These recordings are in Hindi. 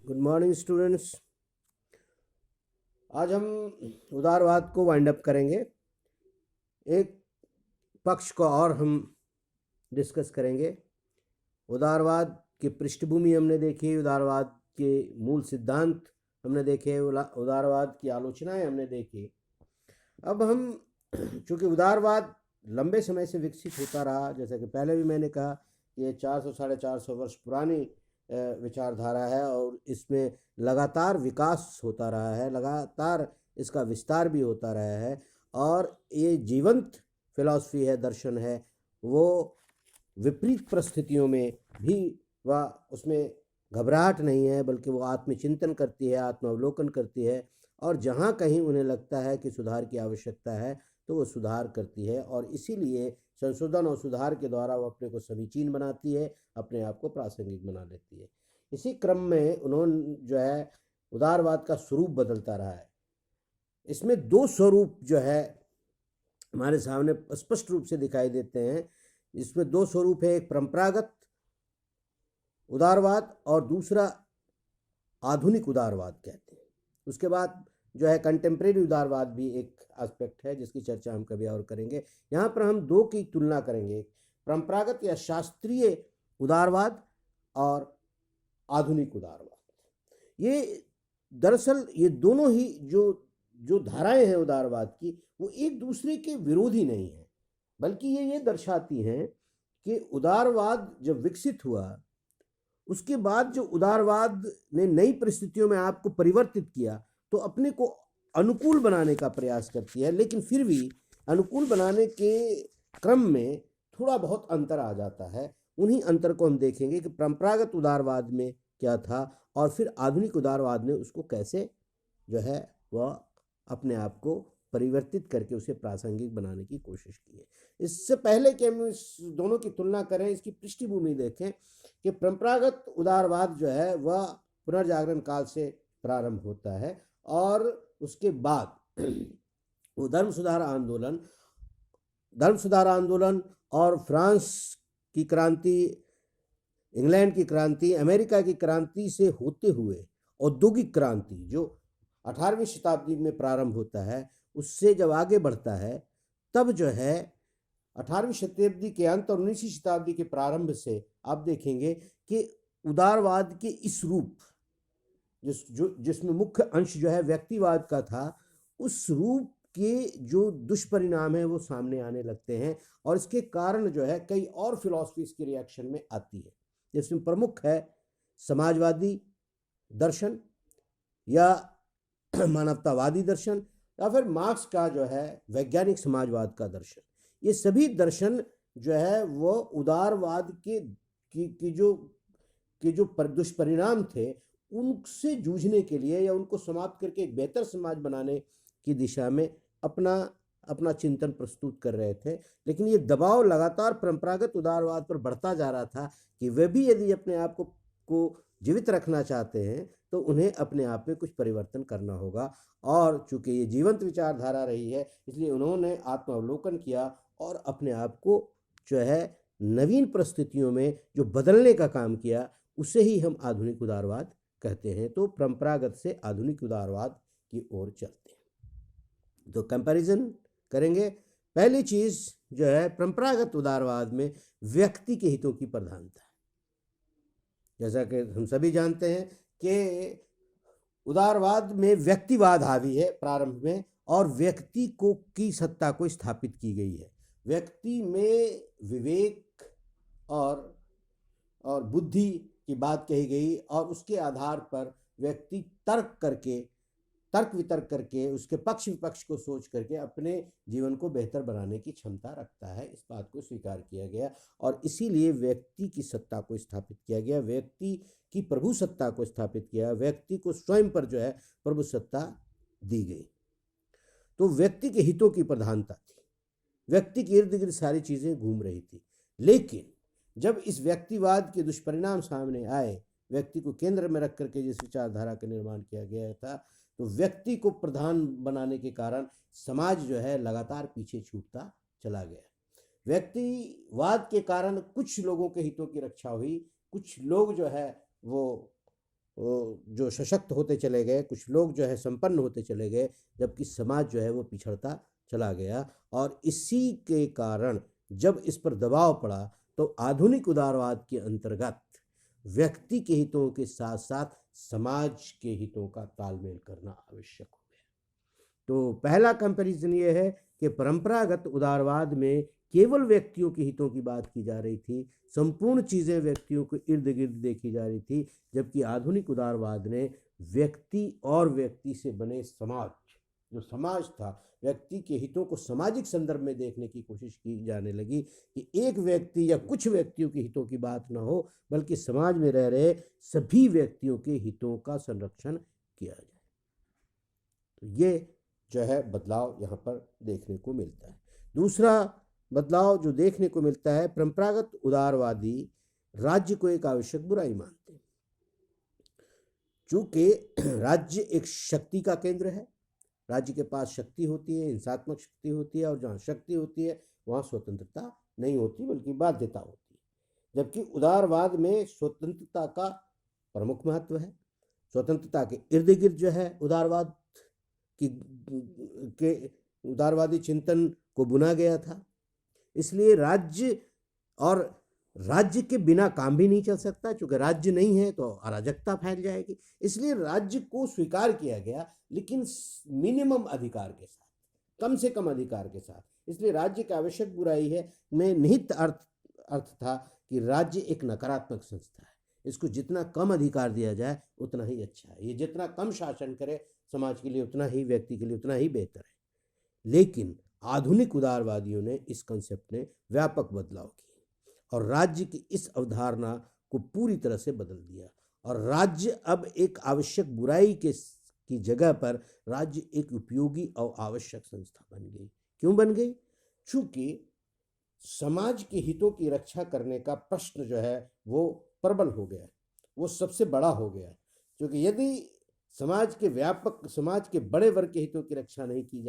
Good morning students. आज हम उदारवाद को वाइंड अप करेंगे। एक पक्ष को और हम डिस्कस करेंगे। उदारवाद की पृष्ठभूमि हमने देखी, उदारवाद के मूल सिद्धांत हमने देखे, उदारवाद की आलोचनाएं हमने देखी। अब हम चूँकि उदारवाद लंबे समय से विकसित होता रहा, जैसा कि पहले भी मैंने कहा, ये 400 साढ़े 400 वर्ष पुरानी विचारधारा है और इसमें लगातार विकास होता रहा है, लगातार इसका विस्तार भी होता रहा है और ये जीवंत फिलॉसफी है, दर्शन है। वो विपरीत परिस्थितियों में भी वह उसमें घबराहट नहीं है, बल्कि वो आत्मचिंतन करती है, आत्मावलोकन करती है और जहाँ कहीं उन्हें लगता है कि सुधार की आवश्यकता है तो वो सुधार करती है और इसीलिए संशोधन और सुधार के द्वारा वो अपने को समीचीन बनाती है, अपने आप को प्रासंगिक बना लेती है। इसी क्रम में उन्होंने जो है उदारवाद का स्वरूप बदलता रहा है। इसमें दो स्वरूप जो है हमारे सामने स्पष्ट रूप से दिखाई देते हैं। इसमें दो स्वरूप है, एक परंपरागत उदारवाद और दूसरा आधुनिक उदारवाद कहते हैं। उसके बाद जो है कंटेम्प्रेरी उदारवाद भी एक एस्पेक्ट है जिसकी चर्चा हम कभी और करेंगे। यहाँ पर हम दो की तुलना करेंगे, परंपरागत या शास्त्रीय उदारवाद और आधुनिक उदारवाद। ये दरअसल ये दोनों ही जो धाराएं हैं उदारवाद की, वो एक दूसरे के विरोधी नहीं है, बल्कि ये दर्शाती हैं कि उदारवाद जब विकसित हुआ उसके बाद जो उदारवाद ने नई परिस्थितियों में आपको परिवर्तित किया तो अपने को अनुकूल बनाने का प्रयास करती है, लेकिन फिर भी अनुकूल बनाने के क्रम में थोड़ा बहुत अंतर आ जाता है। उन्हीं अंतर को हम देखेंगे कि परंपरागत उदारवाद में क्या था और फिर आधुनिक उदारवाद ने उसको कैसे जो है वह अपने आप को परिवर्तित करके उसे प्रासंगिक बनाने की कोशिश की है। इससे पहले कि हम इस दोनों की तुलना करें, इसकी पृष्ठभूमि देखें कि परंपरागत उदारवाद जो है वह पुनर्जागरण काल से प्रारंभ होता है और उसके बाद वो धर्म सुधार आंदोलन और फ्रांस की क्रांति, इंग्लैंड की क्रांति, अमेरिका की क्रांति से होते हुए औद्योगिक क्रांति जो 18वीं शताब्दी में प्रारंभ होता है, उससे जब आगे बढ़ता है तब जो है 18वीं शताब्दी के अंत और 19वीं शताब्दी के प्रारंभ से आप देखेंगे कि उदारवाद के इस रूप जिसमें मुख्य अंश जो है व्यक्तिवाद का था, उस रूप के जो दुष्परिणाम है वो सामने आने लगते हैं और इसके कारण जो है कई और फिलॉसफीज के रिएक्शन में आती है, जिसमें प्रमुख है समाजवादी दर्शन या मानवतावादी दर्शन या फिर मार्क्स का जो है वैज्ञानिक समाजवाद का दर्शन। ये सभी दर्शन जो है वो उदारवाद के जो दुष्परिणाम थे उनसे जूझने के लिए या उनको समाप्त करके एक बेहतर समाज बनाने की दिशा में अपना चिंतन प्रस्तुत कर रहे थे। लेकिन ये दबाव लगातार परंपरागत उदारवाद पर बढ़ता जा रहा था कि वे भी यदि अपने आप को जीवित रखना चाहते हैं तो उन्हें अपने आप में कुछ परिवर्तन करना होगा। और चूंकि ये जीवंत विचारधारा रही है इसलिए उन्होंने आत्मावलोकन किया और अपने आप को जो है नवीन परिस्थितियों में जो बदलने का काम किया, उसे ही हम आधुनिक उदारवाद कहते हैं। तो परंपरागत से आधुनिक उदारवाद की ओर चलते हैं। तो कंपैरिजन करेंगे। पहली चीज जो है, परंपरागत उदारवाद में व्यक्ति के हितों की प्रधानता है। जैसा कि हम सभी जानते हैं कि उदारवाद में व्यक्तिवाद हावी है प्रारंभ में और व्यक्ति की सत्ता को स्थापित की गई है। व्यक्ति में विवेक और बुद्धि की बात कही गई और उसके आधार पर व्यक्ति तर्क वितर्क करके उसके पक्ष विपक्ष को सोच करके अपने जीवन को बेहतर बनाने की क्षमता रखता है। इस बात को स्वीकार किया गया और इसीलिए व्यक्ति की सत्ता को स्थापित किया गया, व्यक्ति की प्रभु सत्ता को स्थापित किया, व्यक्ति को स्वयं पर जो है प्रभु सत्ता दी गई। तो व्यक्ति के हितों की प्रधानता थी, व्यक्ति के इर्द गिर्द सारी चीजें घूम रही थी। लेकिन जब इस व्यक्तिवाद के दुष्परिणाम सामने आए, व्यक्ति को केंद्र में रख करके जिस विचारधारा का निर्माण किया गया था, तो व्यक्ति को प्रधान बनाने के कारण समाज जो है लगातार पीछे छूटता चला गया। व्यक्तिवाद के कारण कुछ लोगों के हितों की रक्षा हुई, कुछ लोग जो है वो जो सशक्त होते चले गए, कुछ लोग जो है संपन्न होते चले गए, जबकि समाज जो है वो पिछड़ता चला गया। और इसी के कारण जब इस पर दबाव पड़ा तो आधुनिक उदारवाद के अंतर्गत व्यक्ति के हितों के साथ साथ समाज के हितों का तालमेल करना आवश्यक हो गया। तो पहला कंपैरिजन ये है कि परंपरागत उदारवाद में केवल व्यक्तियों के हितों की बात की जा रही थी, संपूर्ण चीज़ें व्यक्तियों के इर्द गिर्द देखी जा रही थी, जबकि आधुनिक उदारवाद ने व्यक्ति और व्यक्ति से बने समाज, जो समाज था, व्यक्ति के हितों को सामाजिक संदर्भ में देखने की कोशिश की जाने लगी कि एक व्यक्ति या कुछ व्यक्तियों के हितों की बात न हो, बल्कि समाज में रह रहे सभी व्यक्तियों के हितों का संरक्षण किया जाए। तो ये जो है बदलाव यहाँ पर देखने को मिलता है। दूसरा बदलाव जो देखने को मिलता है, परंपरागत उदारवादी राज्य को एक आवश्यक बुराई मानते हैं। चूंकि राज्य एक शक्ति का केंद्र है, राज्य के पास शक्ति होती है, हिंसात्मक शक्ति होती है, और जहाँ शक्ति होती है वहाँ स्वतंत्रता नहीं होती बल्कि बाध्यता होती है। जबकि उदारवाद में स्वतंत्रता का प्रमुख महत्व है। स्वतंत्रता के इर्द गिर्द जो है उदारवाद के उदारवादी चिंतन को बुना गया था। इसलिए राज्य के बिना काम भी नहीं चल सकता, क्योंकि राज्य नहीं है तो अराजकता फैल जाएगी। इसलिए राज्य को स्वीकार किया गया, लेकिन मिनिमम अधिकार के साथ, कम से कम अधिकार के साथ। इसलिए राज्य की आवश्यक बुराई है में निहित अर्थ था कि राज्य एक नकारात्मक संस्था है, इसको जितना कम अधिकार दिया जाए उतना ही अच्छा है। ये जितना कम शासन करे समाज के लिए उतना ही, व्यक्ति के लिए उतना ही बेहतर है। लेकिन आधुनिक उदारवादियों ने इस कंसेप्ट ने व्यापक बदलाव किए और राज्य की इस अवधारणा को पूरी तरह से बदल दिया। और राज्य अब एक आवश्यक बुराई की जगह पर राज्य एक उपयोगी और आवश्यक संस्था बन गई। क्यों बन गई? चूंकि समाज के हितों की रक्षा करने का प्रश्न जो है वो प्रबल हो गया, वो सबसे बड़ा हो गया। क्योंकि यदि समाज के बड़े वर्ग के हितों की रक्षा नहीं की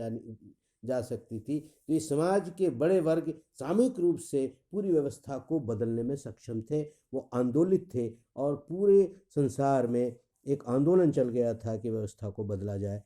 जा सकती थी, तो ये समाज के बड़े वर्ग सामूहिक रूप से पूरी व्यवस्था को बदलने में सक्षम थे, वो आंदोलित थे, और पूरे संसार में एक आंदोलन चल गया था कि व्यवस्था को बदला जाए।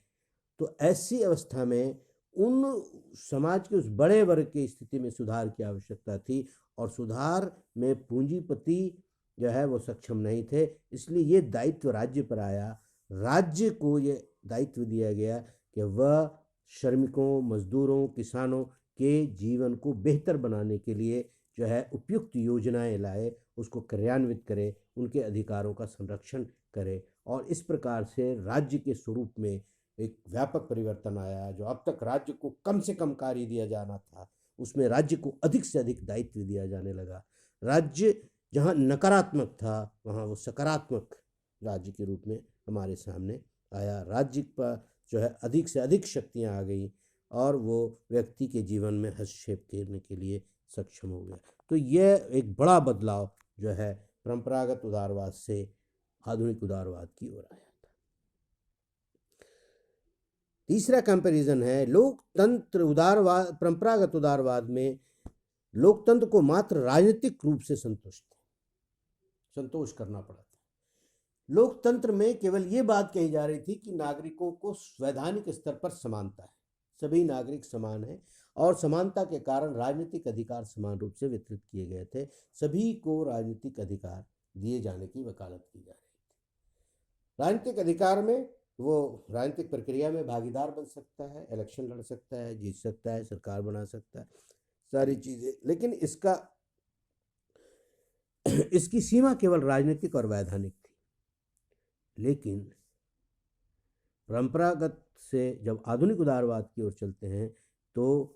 तो ऐसी अवस्था में उन समाज के उस बड़े वर्ग की स्थिति में सुधार की आवश्यकता थी, और सुधार में पूंजीपति जो है वो सक्षम नहीं थे। इसलिए ये दायित्व राज्य पर आया। राज्य को ये दायित्व दिया गया कि वह श्रमिकों, मजदूरों, किसानों के जीवन को बेहतर बनाने के लिए जो है उपयुक्त योजनाएं लाए, उसको क्रियान्वित करे, उनके अधिकारों का संरक्षण करे। और इस प्रकार से राज्य के स्वरूप में एक व्यापक परिवर्तन आया। जो अब तक राज्य को कम से कम कार्य दिया जाना था, उसमें राज्य को अधिक से अधिक दायित्व दिया जाने लगा। राज्य जहाँ नकारात्मक था वहाँ वो सकारात्मक राज्य के रूप में हमारे सामने आया। राज्य पर जो है अधिक से अधिक शक्तियाँ आ गई और वो व्यक्ति के जीवन में हस्तक्षेप करने के लिए सक्षम हो गया। तो यह एक बड़ा बदलाव जो है परंपरागत उदारवाद से आधुनिक उदारवाद की ओर आया था। तीसरा कंपैरिजन है लोकतंत्र उदारवाद। परंपरागत उदारवाद में लोकतंत्र को मात्र राजनीतिक रूप से संतोष करना पड़ा था। लोकतंत्र में केवल ये बात कही जा रही थी कि नागरिकों को संवैधानिक स्तर पर समानता है, सभी नागरिक समान हैं, और समानता के कारण राजनीतिक अधिकार समान रूप से वितरित किए गए थे। सभी को राजनीतिक अधिकार दिए जाने की वकालत की जा रही थी। राजनीतिक अधिकार में वो राजनीतिक प्रक्रिया में भागीदार बन सकता है, इलेक्शन लड़ सकता है, जीत सकता है, सरकार बना सकता है, सारी चीज़ें। लेकिन इसकी सीमा केवल राजनीतिक और वैधानिक थी। लेकिन परंपरागत से जब आधुनिक उदारवाद की ओर चलते हैं तो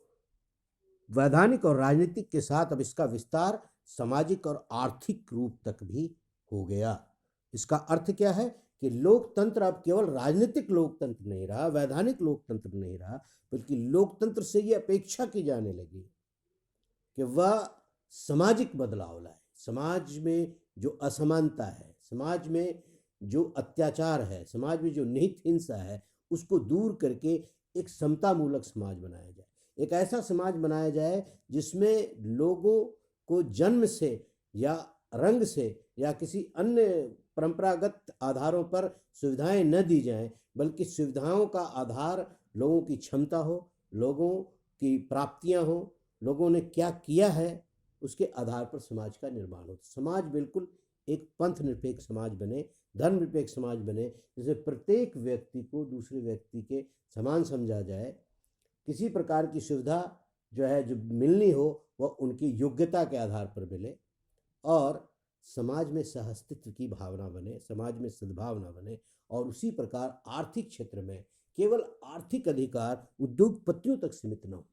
वैधानिक और राजनीतिक के साथ अब इसका विस्तार सामाजिक और आर्थिक रूप तक भी हो गया। इसका अर्थ क्या है कि लोकतंत्र अब केवल राजनीतिक लोकतंत्र नहीं रहा, वैधानिक लोकतंत्र नहीं रहा, बल्कि लोकतंत्र से ये अपेक्षा की जाने लगी कि वह सामाजिक बदलाव लाए। समाज में जो असमानता है, समाज में जो अत्याचार है, समाज में जो निहित हिंसा है, उसको दूर करके एक समतामूलक समाज बनाया जाए। एक ऐसा समाज बनाया जाए जिसमें लोगों को जन्म से या रंग से या किसी अन्य परंपरागत आधारों पर सुविधाएं न दी जाएं, बल्कि सुविधाओं का आधार लोगों की क्षमता हो, लोगों की प्राप्तियां हो, लोगों ने क्या किया है, उसके आधार पर समाज का निर्माण हो। समाज बिल्कुल एक पंथ निरपेक्ष समाज बने, धर्म निरपेक्ष समाज बने, जिसमें प्रत्येक व्यक्ति को दूसरे व्यक्ति के समान समझा जाए। किसी प्रकार की सुविधा जो मिलनी हो वह उनकी योग्यता के आधार पर मिले, और समाज में सहअस्तित्व की भावना बने, समाज में सद्भावना बने। और उसी प्रकार आर्थिक क्षेत्र में केवल आर्थिक अधिकार उद्योगपतियों तक सीमित न हो,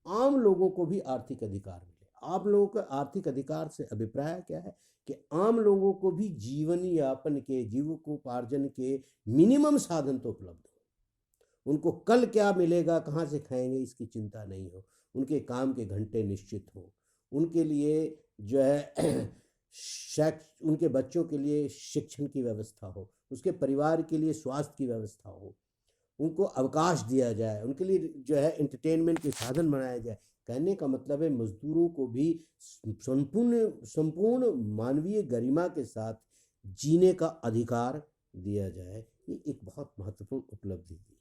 आम लोगों को भी आर्थिक अधिकार मिले। आम लोगों का आर्थिक अधिकार से अभिप्राय क्या है कि आम लोगों को भी जीवन यापन के, जीविकोपार्जन के मिनिमम साधन तो उपलब्ध हो। उनको कल क्या मिलेगा, कहाँ से खाएंगे, इसकी चिंता नहीं हो। उनके काम के घंटे निश्चित हो, उनके लिए जो है उनके बच्चों के लिए शिक्षण की व्यवस्था हो, उसके परिवार के लिए स्वास्थ्य की व्यवस्था हो, उनको अवकाश दिया जाए, उनके लिए जो है एंटरटेनमेंट के साधन बनाया जाए। कहने का मतलब है मजदूरों को भी संपूर्ण मानवीय गरिमा के साथ जीने का अधिकार दिया जाए। ये एक बहुत महत्वपूर्ण उपलब्धि थी।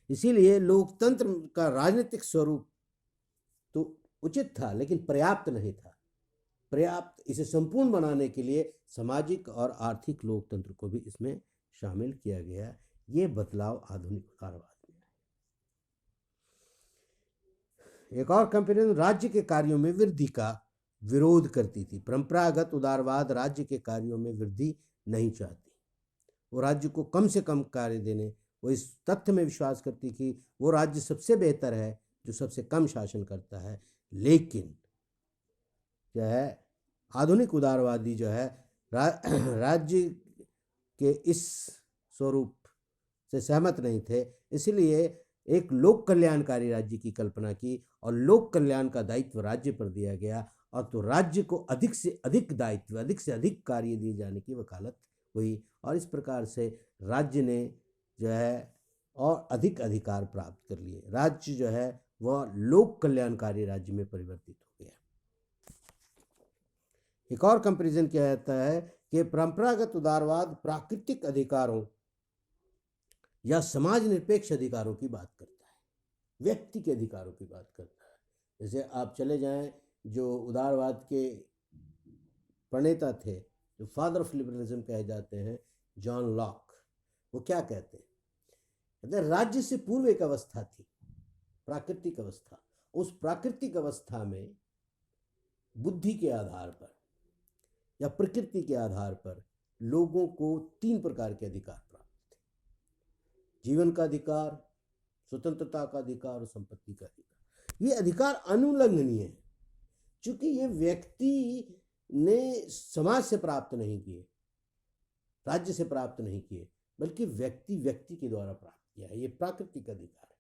इसीलिए लोकतंत्र का राजनीतिक स्वरूप तो उचित था, लेकिन पर्याप्त नहीं था। इसे संपूर्ण बनाने के लिए सामाजिक और आर्थिक लोकतंत्र को भी इसमें शामिल किया गया। ये बदलाव आधुनिक उदारवाद में आया। एक और कंपेरिजन राज्य के कार्यों में वृद्धि का विरोध करती थी। परंपरागत उदारवाद राज्य के कार्यों में वृद्धि नहीं चाहती, वो राज्य को कम से कम कार्य देने, वो इस तथ्य में विश्वास करती कि वो राज्य सबसे बेहतर है जो सबसे कम शासन करता है। लेकिन जो है आधुनिक उदारवादी जो है राज्य के इस स्वरूप से सहमत नहीं थे, इसलिए एक लोक कल्याणकारी राज्य की कल्पना की और लोक कल्याण का दायित्व राज्य पर दिया गया। और तो राज्य को अधिक से अधिक दायित्व, अधिक से अधिक कार्य दिए जाने की वकालत हुई, और इस प्रकार से राज्य ने जो है और अधिक अधिकार प्राप्त कर लिए। राज्य जो है वह लोक कल्याणकारी राज्य में परिवर्तित हो गया। एक और कंपैरिजन क्या कहता है कि परंपरागत उदारवाद प्राकृतिक अधिकारों या समाज निरपेक्ष अधिकारों की बात करता है, व्यक्ति के अधिकारों की बात करता है। जैसे आप चले जाएं, जो उदारवाद के प्रणेता थे, जो फादर ऑफ लिबरलिज्म कहे जाते हैं, जॉन लॉक, वो क्या कहते हैं? कहते हैं राज्य से पूर्व एक अवस्था थी, प्राकृतिक अवस्था। उस प्राकृतिक अवस्था में बुद्धि के आधार पर या प्रकृति के आधार पर लोगों को 3 प्रकार के अधिकार प्राप्त थे: जीवन का अधिकार, स्वतंत्रता का अधिकार और संपत्ति का अधिकार। ये अधिकार अनुल्लंघनीय है, क्योंकि ये व्यक्ति ने समाज से प्राप्त नहीं किए, राज्य से प्राप्त नहीं किए, बल्कि व्यक्ति के द्वारा प्राप्त किया है। ये प्राकृतिक अधिकार है,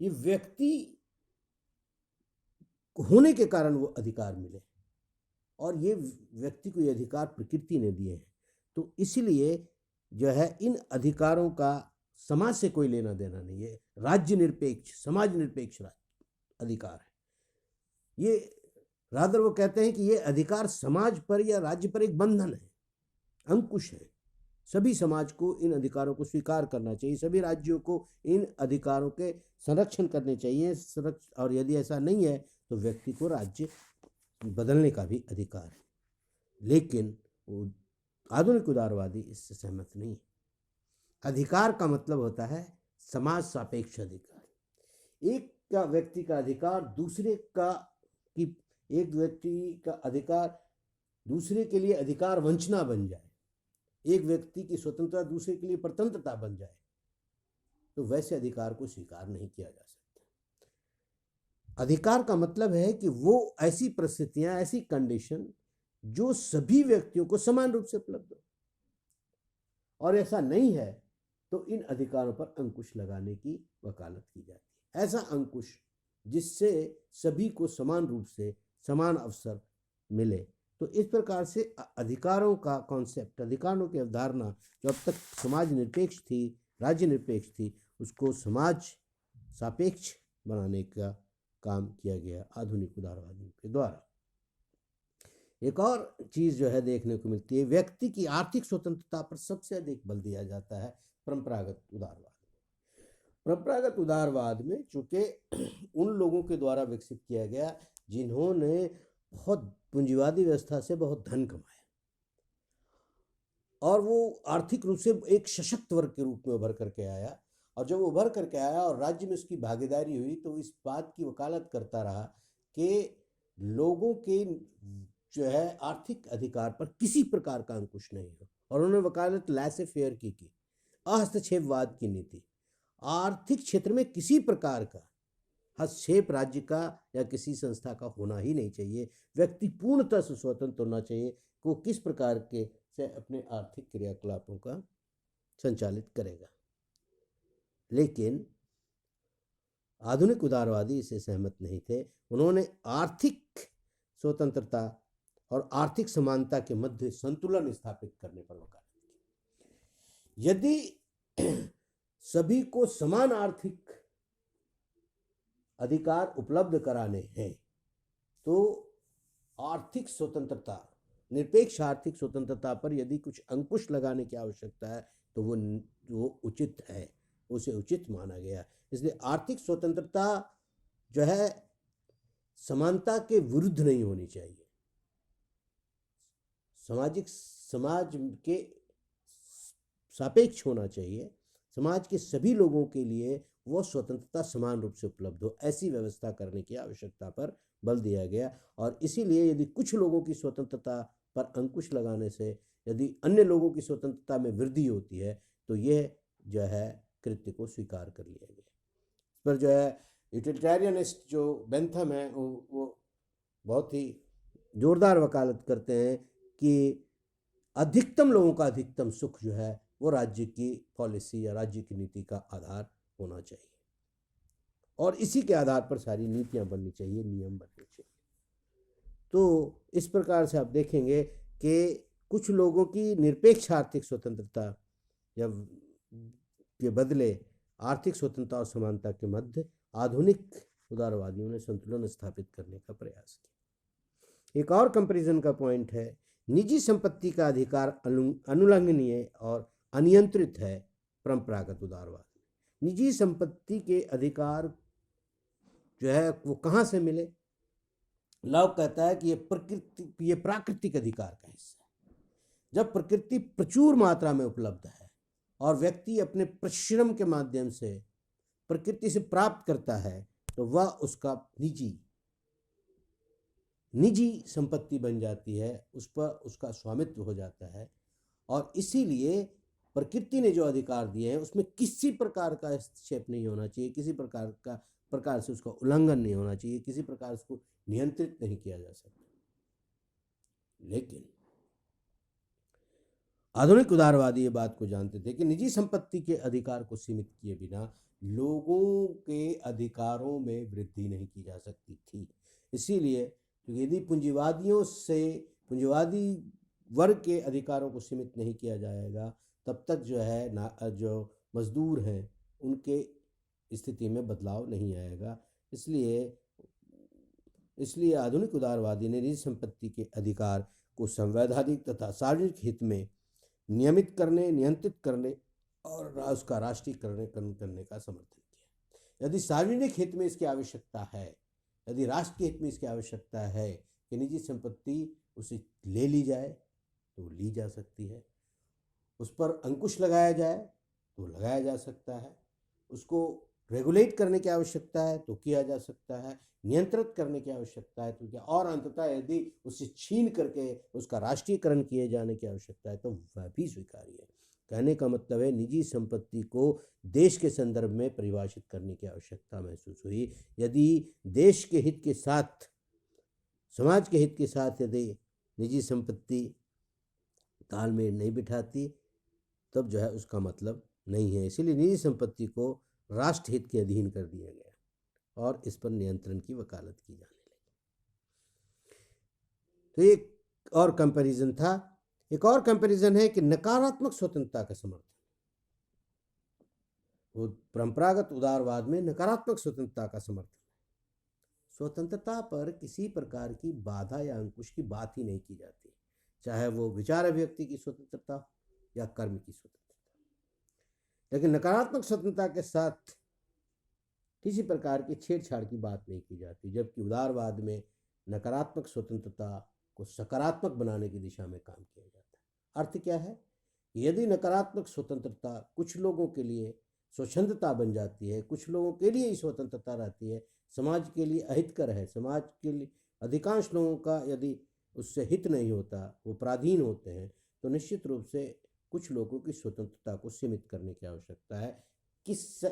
ये व्यक्ति होने के कारण वो अधिकार मिले, और ये व्यक्ति को ये अधिकार प्रकृति ने दिए हैं। तो इसलिए जो है इन अधिकारों का समाज से कोई लेना देना नहीं है। राज्य निरपेक्ष, समाज निरपेक्ष अधिकार है ये। रादर वो कहते हैं कि ये अधिकार समाज पर या राज्य पर एक बंधन है, अंकुश है। सभी समाज को इन अधिकारों को स्वीकार करना चाहिए, सभी राज्यों को इन अधिकारों के संरक्षण करने चाहिए, और यदि ऐसा नहीं है तो व्यक्ति को राज्य बदलने का भी अधिकार है। लेकिन आधुनिक उदारवादी इससे सहमत नहीं है। अधिकार का मतलब होता है समाज सापेक्ष अधिकार। एक व्यक्ति का अधिकार एक व्यक्ति का अधिकार दूसरे के लिए अधिकार वंचना बन जाए, एक व्यक्ति की स्वतंत्रता दूसरे के लिए परतंत्रता बन जाए, तो वैसे अधिकार को स्वीकार नहीं किया जा सकता। अधिकार का मतलब है कि वो ऐसी परिस्थितियां, ऐसी कंडीशन जो सभी व्यक्तियों को समान रूप से उपलब्ध हो, और ऐसा नहीं है तो इन अधिकारों पर अंकुश लगाने की वकालत की जाती है। ऐसा अंकुश जिससे सभी को समान रूप से समान अवसर मिले। तो इस प्रकार से अधिकारों का कॉन्सेप्ट, अधिकारों की अवधारणा जो अब तक समाज निरपेक्ष थी, राज्य निरपेक्ष थी, उसको समाज सापेक्ष बनाने का काम किया गया आधुनिक उदारवादियों के द्वारा। एक और चीज जो है देखने को मिलती है, व्यक्ति की आर्थिक स्वतंत्रता पर सबसे अधिक बल दिया जाता है परंपरागत उदारवाद। परंपरागत उदारवाद में चूंकि उन लोगों के द्वारा विकसित किया गया जिन्होंने बहुत पूंजीवादी व्यवस्था से बहुत धन कमाया और वो आर्थिक रूप से एक सशक्त वर्ग के रूप में उभर करके आया, और जब उभर करके आया और राज्य में उसकी भागीदारी हुई तो इस बात की वकालत करता रहा कि लोगों के जो है आर्थिक अधिकार पर किसी प्रकार का अंकुश नहीं हो, और उन्होंने वकालत लैसे फेयर की अहस्तक्षेपवाद की नीति। आर्थिक क्षेत्र में किसी प्रकार का हस्तक्षेप राज्य का या किसी संस्था का होना ही नहीं चाहिए। व्यक्ति पूर्णतः स्वतंत्र होना चाहिए कि वो किस प्रकार के से अपने आर्थिक क्रियाकलापों का संचालित करेगा। लेकिन आधुनिक उदारवादी इसे सहमत नहीं थे। उन्होंने आर्थिक स्वतंत्रता और आर्थिक समानता के मध्य संतुलन स्थापित करने पर वकालत की। यदि सभी को समान आर्थिक अधिकार उपलब्ध कराने हैं तो आर्थिक स्वतंत्रता, निरपेक्ष आर्थिक स्वतंत्रता पर यदि कुछ अंकुश लगाने की आवश्यकता है तो वो उचित है, उसे उचित माना गया। इसलिए आर्थिक स्वतंत्रता जो है समानता के विरुद्ध नहीं होनी चाहिए, समाज के सापेक्ष होना चाहिए। समाज के सभी लोगों के लिए वो स्वतंत्रता समान रूप से उपलब्ध हो, ऐसी व्यवस्था करने की आवश्यकता पर बल दिया गया। और इसीलिए यदि कुछ लोगों की स्वतंत्रता पर अंकुश लगाने से यदि अन्य लोगों की स्वतंत्रता में वृद्धि होती है तो यह जो है कृत्य को स्वीकार कर लिया गया। इस पर जो है यूटिलिटेरियनिस्ट जो बेंथम है वो बहुत ही जोरदार वकालत करते हैं कि अधिकतम लोगों का अधिकतम सुख जो है वो राज्य की पॉलिसी या राज्य की नीति का आधार होना चाहिए, और इसी के आधार पर सारी नीतियां बननी चाहिए, नियम बनने चाहिए। तो इस प्रकार से आप देखेंगे कि कुछ लोगों की निरपेक्ष आर्थिक स्वतंत्रता या के बदले आर्थिक स्वतंत्रता और समानता के मध्य आधुनिक उदारवादियों ने संतुलन स्थापित करने का प्रयास किया। एक और कंपैरिजन का पॉइंट है, निजी संपत्ति का अधिकार अनुल्लंघनीय और अनियंत्रित है परंपरागत उदारवाद। निजी संपत्ति के अधिकार जो है वो कहाँ से मिले? लॉ कहता है कि ये प्राकृतिक अधिकार का हिस्सा है। जब प्रकृति प्रचुर मात्रा में उपलब्ध है और व्यक्ति अपने परिश्रम के माध्यम से प्रकृति से प्राप्त करता है तो वह उसका निजी संपत्ति बन जाती है, उस पर उसका स्वामित्व हो जाता है। और इसीलिए प्रकृति ने जो अधिकार दिए हैं उसमें किसी प्रकार का हस्तक्षेप नहीं होना चाहिए, किसी प्रकार से उसका उल्लंघन नहीं होना चाहिए, किसी प्रकार उसको नियंत्रित नहीं किया जा सकता। लेकिन आधुनिक उदारवादी ये बात को जानते थे कि निजी संपत्ति के अधिकार को सीमित किए बिना लोगों के अधिकारों में वृद्धि नहीं की जा सकती थी। इसीलिए यदि पूंजीवादी वर्ग के अधिकारों को सीमित नहीं किया जाएगा तब तक जो है जो मजदूर हैं उनके स्थिति में बदलाव नहीं आएगा। इसलिए आधुनिक उदारवादी ने निजी संपत्ति के अधिकार को संवैधानिक तथा सार्वजनिक हित में नियंत्रित करने और उसका राष्ट्रीयकरण करने का समर्थन किया। यदि सार्वजनिक हित में इसकी आवश्यकता है, यदि राष्ट्र के हित में इसकी आवश्यकता है कि निजी संपत्ति उसे ले ली जाए तो ली जा सकती है, उस पर अंकुश लगाया जाए तो लगाया जा सकता है, उसको रेगुलेट करने की आवश्यकता है तो किया जा सकता है, नियंत्रित करने की आवश्यकता है तो क्या, और अंततः यदि उसे छीन करके उसका राष्ट्रीयकरण किए जाने की आवश्यकता है तो वह भी स्वीकार्य है। कहने का मतलब है निजी संपत्ति को देश के संदर्भ में परिभाषित करने की आवश्यकता महसूस हुई। यदि देश के हित के साथ, समाज के हित के साथ यदि निजी संपत्ति तालमेल नहीं बिठाती तब जो है उसका मतलब नहीं है। इसीलिए निजी संपत्ति को राष्ट्रहित के अधीन कर दिया गया और इस पर नियंत्रण की वकालत की जाने लगी। तो एक और कंपैरिजन था। एक और कंपैरिजन है कि नकारात्मक स्वतंत्रता का समर्थन। वो परंपरागत उदारवाद में नकारात्मक स्वतंत्रता का समर्थन, स्वतंत्रता पर किसी प्रकार की बाधा या अंकुश की बात ही नहीं की जाती, चाहे वो विचार अभिव्यक्ति की स्वतंत्रता या कर्म की स्वतंत्रता। लेकिन नकारात्मक स्वतंत्रता के साथ किसी प्रकार की छेड़छाड़ की बात नहीं की जाती, जबकि उदारवाद में नकारात्मक स्वतंत्रता को सकारात्मक बनाने की दिशा में काम किया जाता है। अर्थ क्या है? यदि नकारात्मक स्वतंत्रता कुछ लोगों के लिए स्वच्छंदता बन जाती है, कुछ लोगों के लिए ही स्वतंत्रता रहती है, समाज के लिए अहितकर है, समाज के लिए अधिकांश लोगों का यदि उससे हित नहीं होता, वो पराधीन होते हैं, तो निश्चित रूप से कुछ लोगों की स्वतंत्रता को सीमित करने की आवश्यकता है। किस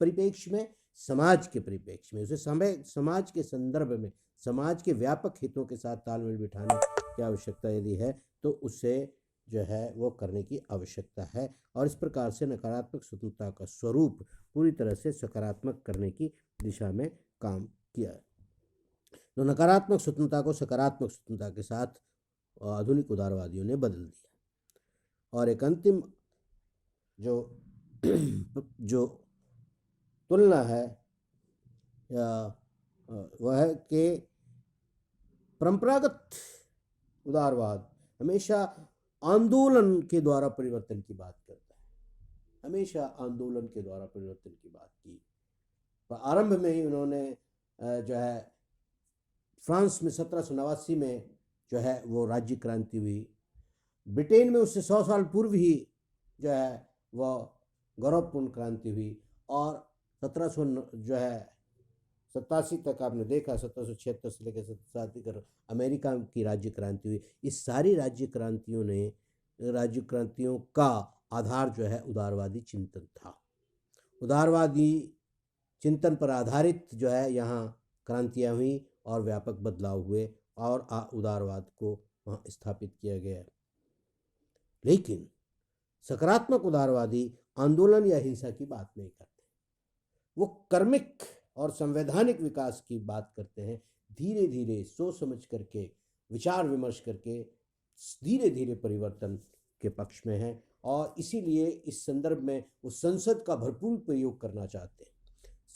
परिप्रेक्ष्य में? समाज के परिप्रेक्ष्य में, उसे समाज के संदर्भ में, समाज के व्यापक हितों के साथ तालमेल बिठाने की आवश्यकता यदि है तो उसे जो है वो करने की आवश्यकता है। और इस प्रकार से नकारात्मक स्वतंत्रता का स्वरूप पूरी तरह से सकारात्मक करने की दिशा में काम किया। तो नकारात्मक स्वतंत्रता को सकारात्मक स्वतंत्रता के साथ आधुनिक उदारवादियों ने बदल दिया। और एक अंतिम जो तुलना है या वह है कि परंपरागत उदारवाद हमेशा आंदोलन के द्वारा परिवर्तन की बात करता है, हमेशा आंदोलन के द्वारा परिवर्तन की बात की। आरंभ में ही उन्होंने जो है फ्रांस में 1789 में जो है वो राज्य क्रांति हुई, ब्रिटेन में उससे 100 साल पूर्व ही जो है वह गौरवपूर्ण क्रांति हुई, और 1787 तक आपने देखा, 1776 से लेकर 1787 तक अमेरिका की राज्य क्रांति हुई। इस सारी राज्य क्रांतियों का आधार जो है उदारवादी चिंतन था। उदारवादी चिंतन पर आधारित जो है यहाँ क्रांतियाँ हुई और व्यापक बदलाव हुए और उदारवाद को वहाँ स्थापित किया गया। लेकिन सकारात्मक उदारवादी आंदोलन या हिंसा की बात नहीं करते, वो कर्मिक और संवैधानिक विकास की बात करते हैं। धीरे धीरे सोच समझ करके, विचार विमर्श करके धीरे धीरे परिवर्तन के पक्ष में है, और इसीलिए इस संदर्भ में वो संसद का भरपूर प्रयोग करना चाहते हैं।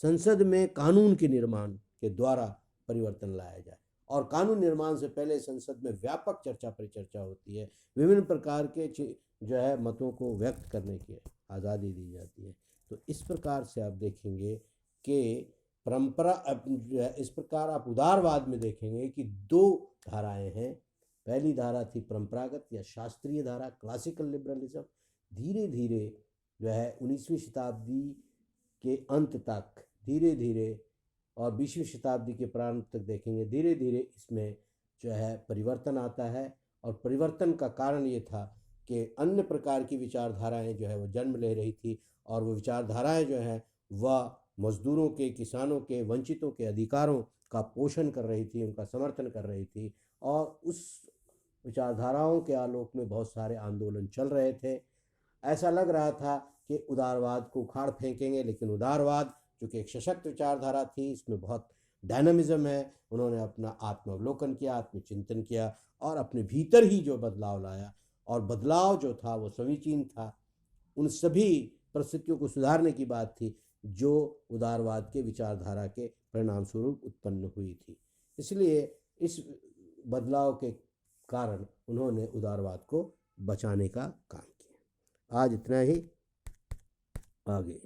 संसद में कानून के निर्माण के द्वारा परिवर्तन लाया जाए, और कानून निर्माण से पहले संसद में व्यापक चर्चा परिचर्चा होती है, विभिन्न प्रकार के जो है मतों को व्यक्त करने की आज़ादी दी जाती है। तो इस प्रकार से आप देखेंगे कि इस प्रकार आप उदारवाद में देखेंगे कि दो धाराएं हैं। पहली धारा थी परंपरागत या शास्त्रीय धारा, क्लासिकल लिबरलिज्म। धीरे धीरे जो है 19वीं शताब्दी के अंत तक धीरे धीरे, और 20वीं शताब्दी के प्रारंभ तक देखेंगे, धीरे धीरे इसमें जो है परिवर्तन आता है। और परिवर्तन का कारण ये था कि अन्य प्रकार की विचारधाराएं जो है वो जन्म ले रही थी, और वो विचारधाराएं जो हैं वह मजदूरों के, किसानों के, वंचितों के अधिकारों का पोषण कर रही थी, उनका समर्थन कर रही थी। और उस विचारधाराओं के आलोक में बहुत सारे आंदोलन चल रहे थे। ऐसा लग रहा था कि उदारवाद को उखाड़ फेंकेंगे, लेकिन उदारवाद जो कि एक सशक्त विचारधारा थी, इसमें बहुत डायनामिज्म है। उन्होंने अपना आत्मावलोकन किया, आत्मचिंतन किया, और अपने भीतर ही जो बदलाव लाया, और बदलाव जो था वो समीचीन था। उन सभी परिस्थितियों को सुधारने की बात थी जो उदारवाद के विचारधारा के परिणाम स्वरूप उत्पन्न हुई थी। इसलिए इस बदलाव के कारण उन्होंने उदारवाद को बचाने का काम किया। आज इतना ही, आगे